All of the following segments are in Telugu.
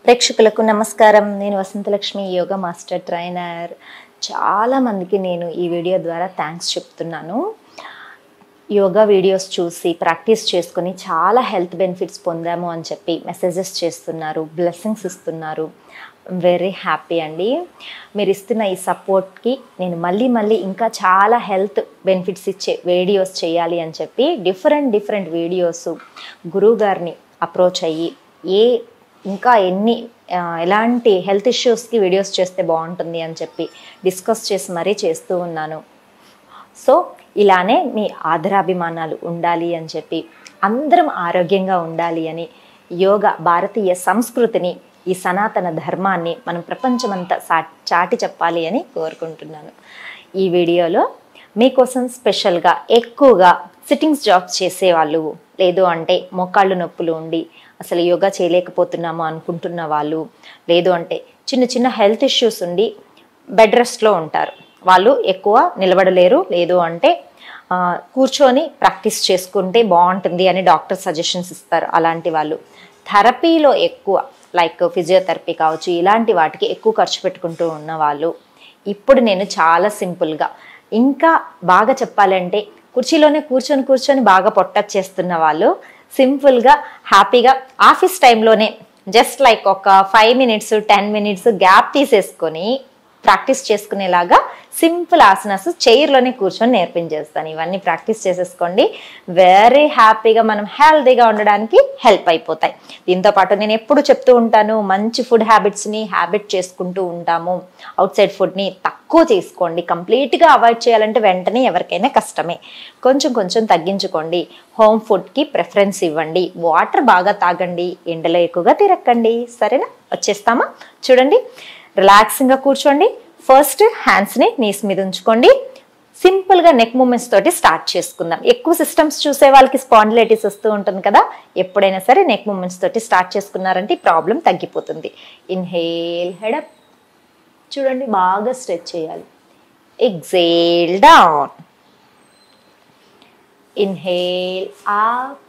ప్రేక్షకులకు నమస్కారం. నేను వసంతలక్ష్మి, యోగా మాస్టర్ ట్రైనర్. చాలా మందికి నేను ఈ వీడియో ద్వారా థ్యాంక్స్ చెప్తున్నాను. యోగా వీడియోస్ చూసి ప్రాక్టీస్ చేసుకొని చాలా హెల్త్ బెనిఫిట్స్ పొందాము అని చెప్పి మెసేజెస్ చేస్తున్నారు, బ్లెస్సింగ్స్ ఇస్తున్నారు. వెరీ హ్యాపీ అండి. మీరు ఇస్తున్న ఈ సపోర్ట్కి నేను మళ్ళీ ఇంకా చాలా హెల్త్ బెనిఫిట్స్ ఇచ్చే వీడియోస్ చేయాలి అని చెప్పి డిఫరెంట్ వీడియోస్ గురువు గారిని అప్రోచ్ అయ్యి ఇంకా ఎలాంటి హెల్త్ ఇష్యూస్కి వీడియోస్ చేస్తే బాగుంటుంది అని చెప్పి డిస్కస్ చేసి మరీ చేస్తూ ఉన్నాను. సో ఇలానే మీ ఆదరాభిమానాలు ఉండాలి అని చెప్పి, అందరం ఆరోగ్యంగా ఉండాలి అని, యోగా భారతీయ సంస్కృతిని, ఈ సనాతన ధర్మాన్ని మనం ప్రపంచమంతా చాటి చెప్పాలి అని కోరుకుంటున్నాను. ఈ వీడియోలో మీకోసం స్పెషల్గా ఎక్కువగా సిట్టింగ్స్ జాబ్స్ చేసేవాళ్ళు, లేదు అంటే మోకాళ్ళు నొప్పులు ఉండి అసలు యోగా చేయలేకపోతున్నాము అనుకుంటున్న వాళ్ళు, లేదు అంటే చిన్న హెల్త్ ఇష్యూస్ ఉండి బెడ్ రెస్ట్లో ఉంటారు, వాళ్ళు ఎక్కువ నిలబడలేరు, లేదు అంటే కూర్చొని ప్రాక్టీస్ చేసుకుంటే బాగుంటుంది అని డాక్టర్ సజెషన్స్ ఇస్తారు. అలాంటి వాళ్ళు థెరపీలో ఎక్కువ లైక్ ఫిజియోథెరపీ కావచ్చు, ఇలాంటి వాటికి ఎక్కువ ఖర్చు పెట్టుకుంటూ ఉన్న వాళ్ళు, ఇప్పుడు నేను చాలా సింపుల్గా, ఇంకా బాగా చెప్పాలంటే కుర్చీలోనే కూర్చొని బాగా పొట్టచ్చేస్తున్న వాళ్ళు సింపుల్గా హ్యాపీగా ఆఫీస్ టైంలోనే జస్ట్ లైక్ ఒక 5 minutes 10 minutes గ్యాప్ తీసేసుకొని ప్రాక్టీస్ చేసుకునేలాగా సింపుల్ ఆసనాస్ చైర్లోనే కూర్చొని నేర్పించేస్తాను. ఇవన్నీ ప్రాక్టీస్ చేసేసుకోండి. వెరీ హ్యాపీగా మనం హెల్తీగా ఉండడానికి హెల్ప్ అయిపోతాయి. దీంతోపాటు నేను ఎప్పుడు చెప్తూ ఉంటాను, మంచి ఫుడ్ హ్యాబిట్ చేసుకుంటూ ఉంటాము. అవుట్ సైడ్ ఫుడ్ని తక్కువ తీసుకోండి. కంప్లీట్గా అవాయిడ్ చేయాలంటే వెంటనే ఎవరికైనా కష్టమే. కొంచెం తగ్గించుకోండి. హోమ్ ఫుడ్కి ప్రిఫరెన్స్ ఇవ్వండి. వాటర్ బాగా తాగండి. ఎండలో ఎక్కువగా తిరక్కండి. సరేనా? వచ్చేస్తామా? చూడండి, రిలాక్సింగ్గా కూర్చోండి. ఫస్ట్ హ్యాండ్స్ని నీస్ మీద ఉంచుకోండి. సింపుల్గా నెక్ మూమెంట్స్ తోటి స్టార్ట్ చేసుకుందాం. ఎక్కువ సిస్టమ్స్ చూసే వాళ్ళకి స్పాండిలైటిస్ వస్తూ ఉంటుంది కదా, ఎప్పుడైనా సరే నెక్ మూమెంట్స్ తోటి స్టార్ట్ చేసుకున్నారంటే ప్రాబ్లం తగ్గిపోతుంది. Inhale, head up. చూడండి, బాగా స్ట్రెచ్ చేయాలి. Exhale, down. Inhale, up.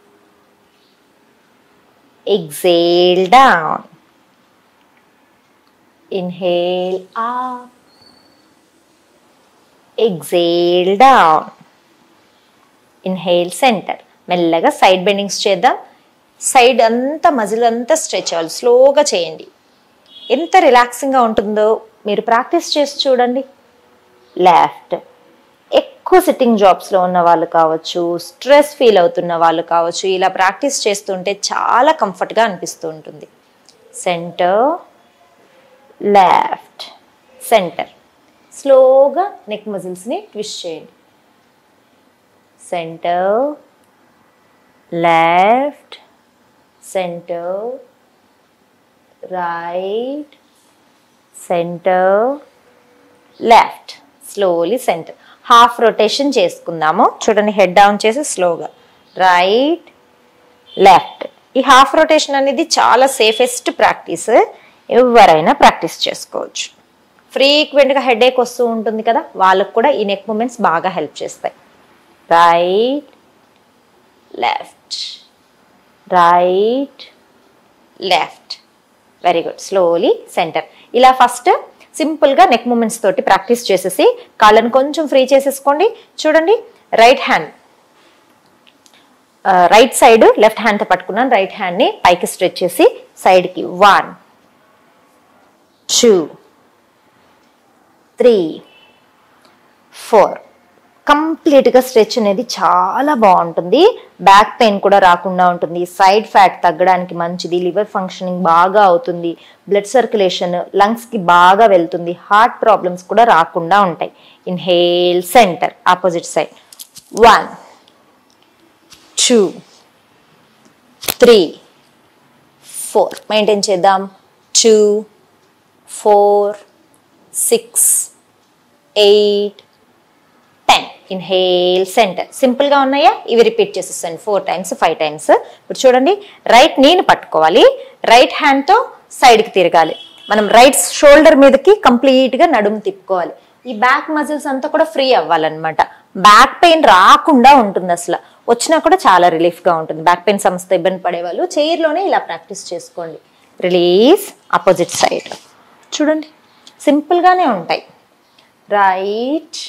Exhale, down. Inhale up, exhale down. Inhale center. మెల్లగా సైడ్ బెండింగ్స్ చేద్దాం. సైడ్ అంతా మజిల్ అంతా స్ట్రెచ్ అవ్వాలి. స్లోగా చేయండి. ఎంత రిలాక్సింగ్గా ఉంటుందో మీరు ప్రాక్టీస్ చేసి చూడండి. లెఫ్ట్. ఎక్కువ సిట్టింగ్ జాబ్స్లో ఉన్న వాళ్ళు కావచ్చు, స్ట్రెస్ ఫీల్ అవుతున్న వాళ్ళు కావచ్చు, ఇలా ప్రాక్టీస్ చేస్తుంటే చాలా కంఫర్ట్గా అనిపిస్తూ ఉంటుంది. Centre, left, centre. స్లోగా నెక్ మజిల్స్ని ట్విస్ట్ చేయండి. Centre, left, centre, right, centre, left. Slowly centre. Half rotation చేసుకుందాము. చూడండి, హెడ్ డౌన్ చేసి స్లోగా రైట్, లెఫ్ట్. ఈ హాఫ్ రొటేషన్ అనేది చాలా సేఫెస్ట్ ప్రాక్టీస్. ఎవరైనా ప్రాక్టీస్ చేసుకోవచ్చు. ఫ్రీక్వెంట్గా హెడేక్ వస్తూ ఉంటుంది కదా, వాళ్ళకు కూడా ఈ నెక్ మూమెంట్స్ బాగా హెల్ప్ చేస్తాయి. Right, left, right, left. Very good. Slowly centre. ఇలా ఫస్ట్ సింపుల్గా నెక్ మూమెంట్స్ తోటి ప్రాక్టీస్ చేసేసి కాళ్ళను కొంచెం ఫ్రీ చేసేసుకోండి. చూడండి, right hand right side left హ్యాండ్తో పట్టుకున్నాను. రైట్ హ్యాండ్ని పైకి స్ట్రెచ్ చేసి సైడ్కి 1 2 3 4. కంప్లీట్గా స్ట్రెచ్ అనేది చాలా బాగుంటుంది. బ్యాక్ పెయిన్ కూడా రాకుండా ఉంటుంది. సైడ్ ఫ్యాట్ తగ్గడానికి మంచిది. లివర్ ఫంక్షనింగ్ బాగా అవుతుంది. బ్లడ్ సర్క్యులేషన్ లంగ్స్కి బాగా వెళ్తుంది. హార్ట్ ప్రాబ్లమ్స్ కూడా రాకుండా ఉంటాయి. Inhale, centre, opposite side. 1 2 3 4. Maintain చేద్దాం. 2 4 6 8 10. Inhale, centre. సింపుల్గా ఉన్నాయా? ఇవి రిపీట్ చేసేస్తాను 4 times 5 times. ఇప్పుడు చూడండి, రైట్ నీని పట్టుకోవాలి. రైట్ హ్యాండ్తో సైడ్కి తిరగాలి. మనం రైట్ షోల్డర్ మీదకి కంప్లీట్గా నడుము తిప్పుకోవాలి. ఈ బ్యాక్ మజిల్స్ అంతా కూడా ఫ్రీ అవ్వాలన్నమాట. బ్యాక్ పెయిన్ రాకుండా ఉంటుంది. అసలు వచ్చినా కూడా చాలా రిలీఫ్గా ఉంటుంది. బ్యాక్ పెయిన్ సమస్యతో ఇబ్బంది పడేవాళ్ళు చైర్లోనే ఇలా ప్రాక్టీస్ చేసుకోండి. Release, opposite side. చూడండి సింపుల్గానే ఉంటాయి. Right,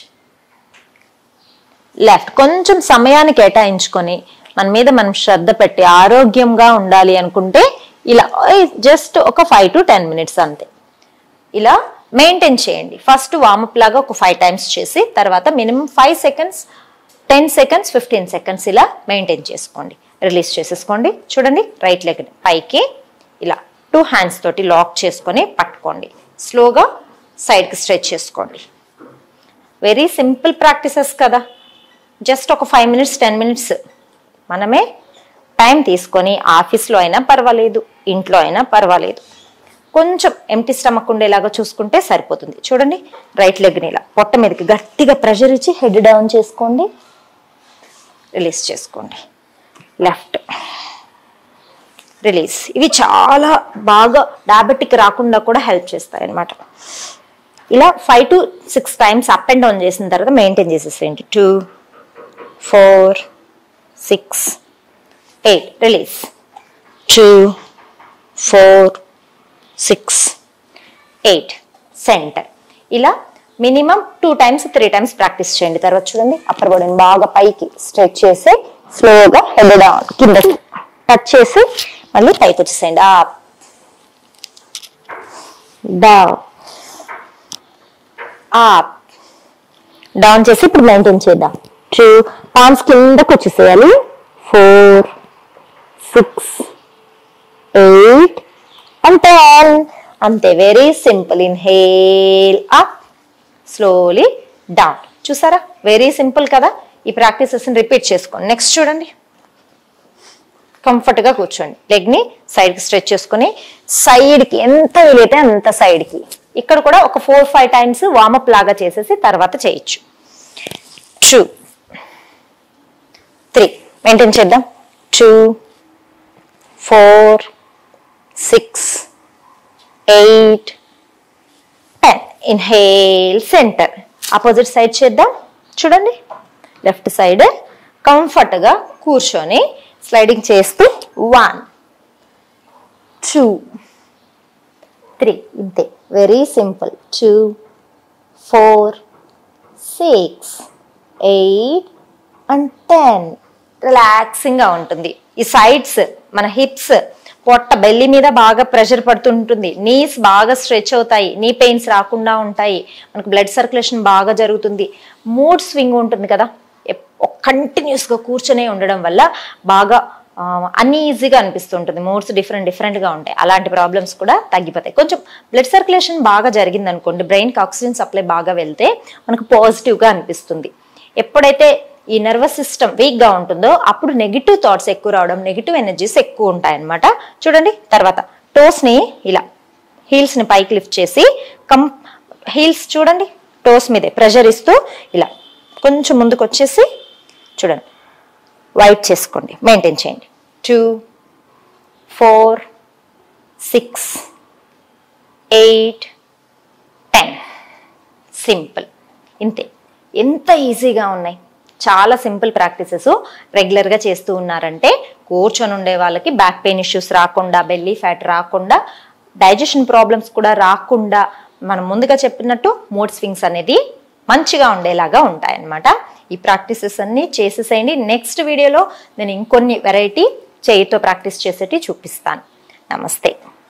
left. కొంచెం సమయాన్ని కేటాయించుకొని మన మీద మనం శ్రద్ధ పెట్టి ఆరోగ్యంగా ఉండాలి అనుకుంటే ఇలా జస్ట్ ఒక 5 to 10 minutes అంతే. ఇలా మెయింటైన్ చేయండి. ఫస్ట్ వార్మప్ లాగా ఒక 5 times చేసి తర్వాత మినిమం 5 seconds, 10 seconds, 15 seconds ఇలా మెయింటైన్ చేసుకోండి. రిలీజ్ చేసేసుకోండి. చూడండి రైట్ లెగ్ పైకి ఇలా 2 hands తోటి లాక్ చేసుకొని పట్టుకోండి. స్లోగా సైడ్కి స్ట్రెచ్ చేసుకోండి. వెరీ సింపుల్ ప్రాక్టీసెస్ కదా. జస్ట్ ఒక 5 minutes, 10 minutes మనమే టైం తీసుకొని ఆఫీస్లో అయినా పర్వాలేదు, ఇంట్లో అయినా పర్వాలేదు, కొంచెం ఎంటీ స్టమక్ ఉండేలాగా చూసుకుంటే సరిపోతుంది. చూడండి రైట్ లెగ్ని ఇలా పొట్ట మీదకి గట్టిగా ప్రెషర్ ఇచ్చి హెడ్ డౌన్ చేసుకోండి. రిలీజ్ చేసుకోండి. Left release. ఇవి చాలా బాగా డయాబెటిక్ రాకుండా కూడా హెల్ప్ చేస్తాయి అన్నమాట. ఇలా 5 to 6 times up and down చేసిన తర్వాత మెయింటైన్ చేసేసేయండి. 2, 4, 6, 8. రిలీజ్. 2, 4, 6, 8. సెంటర్. ఇలా మినిమం 2 times, 3 times ప్రాక్టీస్ చేయండి. తర్వాత చూడండి అప్పర్ బాడీని బాగా పైకి స్ట్రెచ్ చేసి స్లోగా హెడ్ డౌన్ కింద టచ్ చేసి మళ్ళీ పైకి వచ్చేసేయండి. అప్, డౌన్, అప్, డౌన్ చేసి ఇప్పుడు మెయింటైన్ చేద్దాం. 2 palms కిందకు వచ్చేసేయాలి. 4, 6, 8 and 10. అంతే. Very simple. Inhale up, slowly down. చూసారా వెరీ సింపుల్ కదా. ఈ ప్రాక్టీసెస్ రిపీట్ చేసుకోండి. నెక్స్ట్ చూడండి. కంఫర్ట్గా కూర్చోండి. లెగ్ని సైడ్కి స్ట్రెచ్ చేసుకొని సైడ్కి ఎంత వీలైతే అంత సైడ్కి. ఇక్కడ కూడా ఒక 4-5 times వార్మప్ లాగా చేసేసి తర్వాత చేయొచ్చు. 2, 3 మెయింటైన్ చేద్దాం. 2, 4, 6, 8, 10. Inhale centre. ఆపోజిట్ సైడ్ చేద్దాం. చూడండి లెఫ్ట్ సైడ్ కంఫర్ట్గా కూర్చొని స్లైడింగ్ చేస్తూ 1, 2, 3. ఇంతే. Very simple. 2, 4, 6, 8 and 10. రిలాక్సింగ్గా ఉంటుంది. ఈ సైడ్స్ మన హిప్స్ పొట్ట బెల్లి మీద బాగా ప్రెషర్ పడుతుంటుంది. నీస్ బాగా స్ట్రెచ్ అవుతాయి. నీ పెయిన్స్ రాకుండా ఉంటాయి. మనకు బ్లడ్ సర్క్యులేషన్ బాగా జరుగుతుంది. మూడ్ స్వింగ్ ఉంటుంది కదా. కంటిన్యూస్గా కూర్చొనే ఉండడం వల్ల బాగా అన్ఈజీగా అనిపిస్తుంటుంది. మూడ్స్ డిఫరెంట్గా ఉంటాయి. అలాంటి ప్రాబ్లమ్స్ కూడా తగ్గిపోతాయి. కొంచెం బ్లడ్ సర్క్యులేషన్ బాగా జరిగింది అనుకోండి, బ్రెయిన్కి ఆక్సిజన్ సప్లై బాగా వెళ్తే మనకు పాజిటివ్గా అనిపిస్తుంది. ఎప్పుడైతే ఈ నర్వస్ సిస్టమ్ వీక్గా ఉంటుందో అప్పుడు నెగిటివ్ థాట్స్ ఎక్కువ రావడం, నెగిటివ్ ఎనర్జీస్ ఎక్కువ ఉంటాయి అన్నమాట. చూడండి తర్వాత టోస్ని ఇలా హీల్స్ని పైకి లిఫ్ట్ చేసి హీల్స్ చూడండి టోస్ మీదే ప్రెషర్ ఇస్తూ ఇలా కొంచెం ముందుకు వచ్చేసి చూడండి వైప్ చేసుకోండి. మెయింటైన్ చేయండి. 2, 4, 6, 8, 10. సింపుల్. ఇంతే. ఎంత ఈజీగా ఉన్నాయి. చాలా సింపుల్ ప్రాక్టీసెస్. రెగ్యులర్గా చేస్తూ ఉన్నారంటే కూర్చొని ఉండే వాళ్ళకి బ్యాక్ పెయిన్ ఇష్యూస్ రాకుండా, బెల్లీ ఫ్యాట్ రాకుండా, డైజెషన్ ప్రాబ్లమ్స్ కూడా రాకుండా, మనం ముందుగా చెప్పినట్టు మూడ్ స్వింగ్స్ అనేది మంచిగా ఉండేలాగా ఉంటాయన్నమాట. ఈ ప్రాక్టీసెస్ అన్నీ చేసేసేయండి. నెక్స్ట్ వీడియోలో నేను ఇంకొన్ని వెరైటీ చేయితో ప్రాక్టీస్ చేసేటి చూపిస్తాను. నమస్తే.